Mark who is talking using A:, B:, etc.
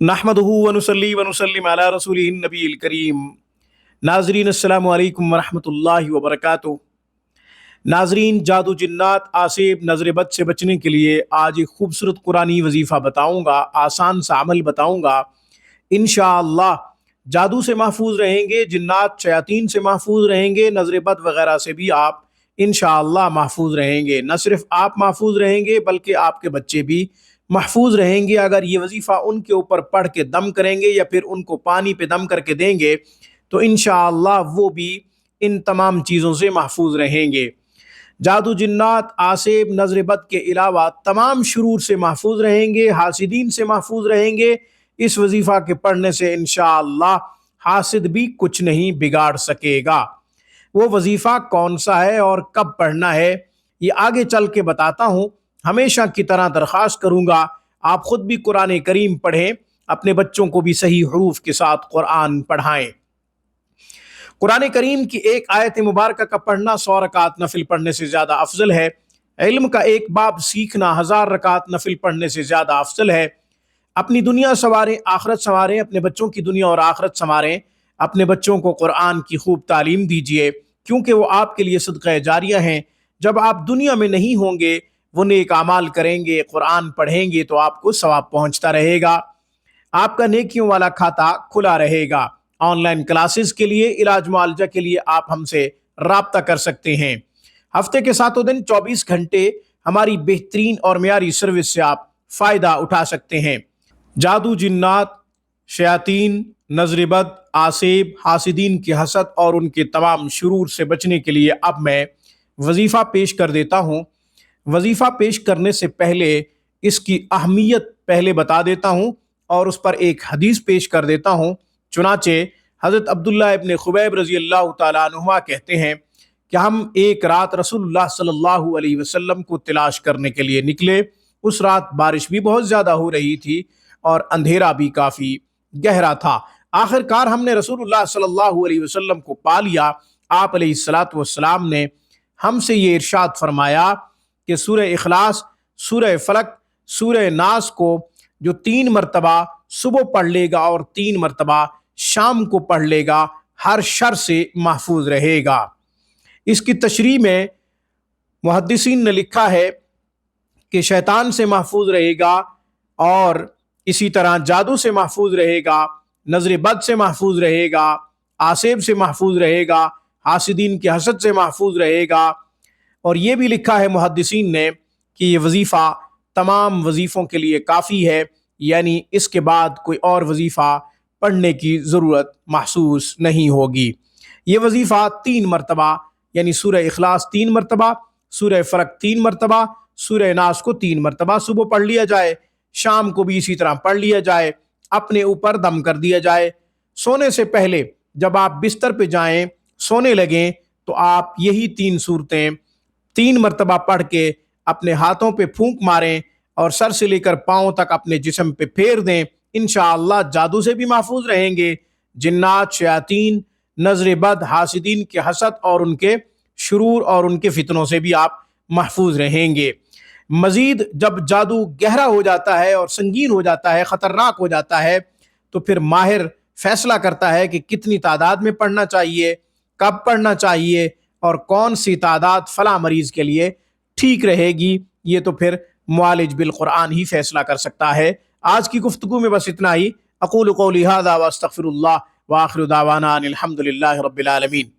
A: नहमदुहु व नुसल्ली व नुसल्लिम अला रसूलिहिन नबील करीम। नाज़रीन अस्सलामु अलैकुम व रहमतुल्लाहि व बरकातुहू। नाज़रीन, जादू जिन्नात आसेब नज़र बद से बचने के लिए आज एक खूबसूरत कुरानी वजीफ़ा बताऊँगा, आसान सा अमल बताऊँगा। इंशाअल्लाह जादू से महफूज रहेंगे, जिन्नात शयातीन से महफूज रहेंगे, नज़र बद वगैरह से भी आप इंशाअल्लाह महफूज रहेंगे। न सिर्फ आप महफूज रहेंगे बल्कि आपके बच्चे भी महफूज रहेंगे। अगर ये वजीफ़ा उनके ऊपर पढ़ के दम करेंगे या फिर उनको पानी पे दम करके देंगे तो इंशाअल्लाह वो भी इन तमाम चीज़ों से महफूज रहेंगे। जादू जिन्नात आसेब नज़र बद के अलावा तमाम शुरूर से महफूज रहेंगे, हासिदीन से महफूज रहेंगे। इस वजीफ़ा के पढ़ने से इंशाअल्लाह हासिद भी कुछ नहीं बिगाड़ सकेगा। वो वजीफ़ा कौन सा है और कब पढ़ना है ये आगे चल के बताता हूँ। हमेशा की तरह दरख्वास्त करूँगा आप ख़ुद भी कुरान करीम पढ़ें, अपने बच्चों को भी सही हरूफ के साथ कुरान पढ़ाएँ। कुरान करीम की एक आयत मुबारक का पढ़ना 100 रकात नफिल पढ़ने से ज़्यादा अफजल है। इल्म का एक बाब सीखना 1000 रकात नफिल पढ़ने से ज़्यादा अफजल है। अपनी दुनिया संवारें, आखरत संवारें, अपने बच्चों की दुनिया और आखरत संवारें। अपने बच्चों को कुरान की खूब तालीम दीजिए क्योंकि वो आपके लिए सदक़ा जारिया हैं। जब आप दुनिया में नहीं होंगे वो नेक अमाल करेंगे, कुरान पढ़ेंगे तो आपको सवाब पहुँचता रहेगा, आपका नेकियों वाला खाता खुला रहेगा। ऑनलाइन क्लासेस के लिए, इलाज मुआलजा के लिए आप हमसे राब्ता कर सकते हैं। हफ्ते के 7 दिन 24 घंटे हमारी बेहतरीन और मियारी सर्विस से आप फ़ायदा उठा सकते हैं। जादू जिन्नात शयातीन नज़र बद आसेब हासिदीन की हसद और उनके तमाम शुरूर से बचने के लिए अब मैं वजीफ़ा पेश कर देता हूँ। वजीफ़ा पेश करने से पहले इसकी अहमियत पहले बता देता हूँ और उस पर एक हदीस पेश कर देता हूँ। चुनाचे हज़रत अब्दुल्लाह इब्न खुबैब रज़ी अल्लाह तआला अन्हुमा कहते हैं कि हम एक रात रसूलुल्लाह सल्लल्लाहु अलैहि वसल्लम को तलाश करने के लिए निकले। उस रात बारिश भी बहुत ज़्यादा हो रही थी और अंधेरा भी काफ़ी गहरा था। आखिरकार हमने रसूलुल्लाह सल्लल्लाहु अलैहि वसल्लम को पा लिया। आप अलैहिस्सलातु वस्सलाम ने हमसे ये इरशाद फरमाया कि सूरह इखलास, सूरह फलक, सूरह नास को जो 3 मरतबा सुबह पढ़ लेगा और 3 मरतबा शाम को पढ़ लेगा हर शर से महफूज रहेगा। इसकी तशरीह में मुहद्दिसीन ने लिखा है कि शैतान से महफूज रहेगा और इसी तरह जादू से महफूज रहेगा, नज़र बद से महफूज रहेगा, आसेब से महफूज रहेगा, हासिदीन के हसद से महफूज रहेगा। और ये भी लिखा है मुहद्दिसीन ने कि ये वजीफ़ा तमाम वजीफ़ों के लिए काफ़ी है, यानी इसके बाद कोई और वजीफ़ा पढ़ने की ज़रूरत महसूस नहीं होगी। ये वजीफ़ा 3 मरतबा यानी सूरह इखलास 3 मरतबा, सूरह फलक 3 मरतबा, सूरह नास को 3 मरतबा सुबह पढ़ लिया जाए, शाम को भी इसी तरह पढ़ लिया जाए, अपने ऊपर दम कर दिया जाए। सोने से पहले जब आप बिस्तर पे जाएं, सोने लगें तो आप यही 3 सूरतें 3 मरतबा पढ़ के अपने हाथों पे फूंक मारें और सर से लेकर पाँव तक अपने जिस्म पे फेर दें। इंशाअल्लाह जादू से भी महफूज रहेंगे, जिन्नात शयातीन नज़र बद हासिदीन के हसद और उनके शुरूर और उनके फितनों से भी आप महफूज रहेंगे। मज़ीद जब जादू गहरा हो जाता है और संगीन हो जाता है, ख़तरनाक हो जाता है, तो फिर माहिर फैसला करता है कि कितनी तादाद में पढ़ना चाहिए, कब पढ़ना चाहिए और कौन सी तादाद फ़लाँ मरीज़ के लिए ठीक रहेगी। ये तो फिर मुआलिज बिल कुरान ही फैसला कर सकता है। आज की गुफ्तगू में बस इतना ही। अक़ूलु क़ौली हाज़ा व अस्तग़फ़िरुल्लाह व आख़िरु दावाना अनिल हम्दुलिल्लाहि रब्बिल आलमीन।